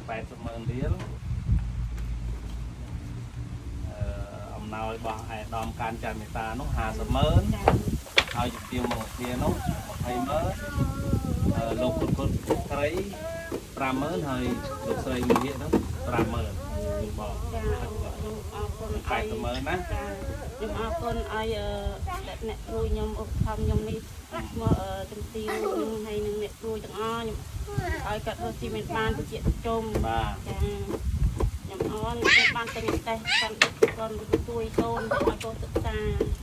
80,000 រៀលអំណោយរបស់ឯកឧត្តមការច័ន្ទមេតានោះ50,000ហើយជាមកគ្នានោះ20,000លោកគុណស្រី50,000ហើយលោកស្រីវិហារនោះ50,000បង80,000ណាខ្ញុំអរគុណឲ្យអ្នកគ្រូខ្ញុំឧបត្ថម្ភខ្ញុំនេះមកជំទាវខ្ញុំហើយនឹងអ្នកគ្រូទាំងអស់ខ្ញុំឲ្យគាត់រស់ជីវិតបានជាជុំបាទចាខ្ញុំអរខ្ញុំបានតែតេស្តគាត់ទួយកូនទៅឲ្យកូនសិក្សា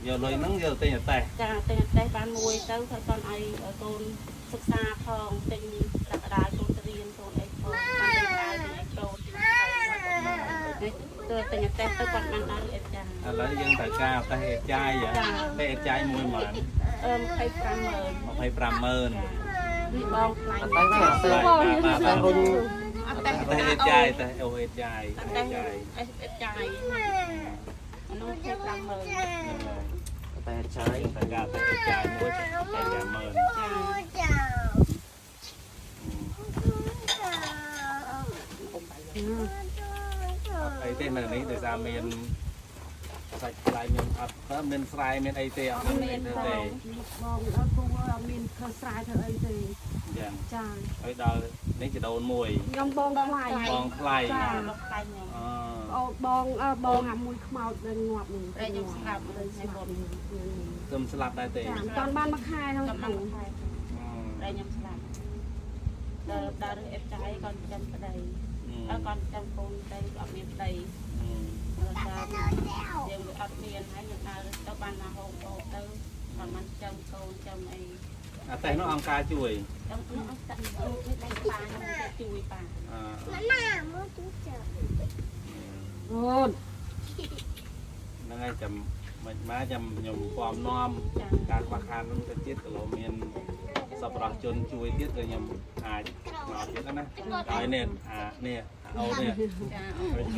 យកលុយហ្នឹងយកទិញតេស្តចាទិញតេស្តបានមួយទៅគាត់គាត់ឲ្យកូនសិក្សាផងទិញដាក់កដាលកូនទៅរៀនកូនអីផងបានតែកដាលទៅចូលទៅទិញតេស្តទៅគាត់បានដល់អេចាឥឡូវយើងត្រូវការតេស្តអេចាយតេស្តអេចាយមួយម៉ាន25,000នេះបងខ្លាញ់តែរុញតែអេចាយតែអូអេចាយអេចាយនោះ25,000តែចាយតែការតែចាយមួយតែ50,000ចាអីទេនៅនេះដោយសារមានសាច់ខ្លាយមានអត់មានស្រែមានអីទេអត់មានទេបងអត់គង់អត់មានធ្វើស្រែធ្វើអីទេយ៉ាងចាហើយដល់នេះចដូនមួយខ្ញុំបងខ្លាយបងខ្លាយចាបងខ្លាយខ្ញុំបងអាមួយខ្មោចនៅងាប់នេះតែខ្ញុំស្លាប់លើស្លាប់ខ្ញុំស្លាប់ដែរទេចាមិនតាន់បានមួយខែហ្នឹងតែខ្ញុំស្លាប់ដល់អេបចាយគាត់ចាំប្តីគាត់ចាំកូនទៅអត់មានប្តីយើងអត់មានហើយយើងដើរទៅបានមកហូបទៅគាត់មិនចាំកូនចាំអីអាតែនោះអង្គការជួយអង្គការនេះតែប៉ាខ្ញុំជួយប៉ាណាមកជួយអូនហ្នឹងហើយចាំមិនមកចាំខ្ញុំពំនាំការខ្វះខាតនឹងទៅទៀតក៏មានសប្បុរសជនជួយទៀតក៏ខ្ញុំអាចមកទៀតណាហើយនេះនេះអូនេះ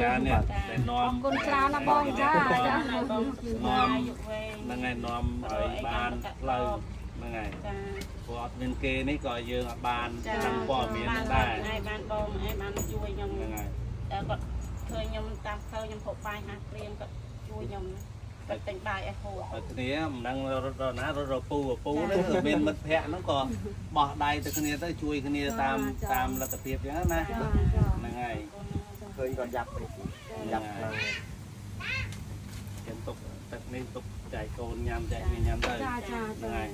ការនេះតែនាំគុណច្រើនណាបងចានាំហ្នឹងហើយនាំឲ្យបានផ្លូវហ្នឹងហើយព្រោះអត់មានគេនេះក៏យើងអត់បានតាមព័ត៌មានដែរហើយបានបងឯងបានជួយខ្ញុំហ្នឹងហើយតែគាត់ឃើញខ្ញុំតាមឃើញខ្ញុំហូបបាយហាព្រៀងគាត់ជួយខ្ញុំគាត់តែងបាយឲ្យហូបគ្នាមិនដឹងរត់ណារត់ពូហ្នឹងមានមិត្តភ័ក្តិហ្នឹងក៏បោះដៃទៅគ្នាទៅជួយគ្នាតាមលទ្ធភាពអញ្ចឹងណាហ្នឹងហើយឃើញក៏យ៉ាប់ផ្លូវខ្ញុំទុកទឹកនេះទុកចែកកូនញ៉ាំចែកញ៉ាំទៅចាហ្នឹងហើយ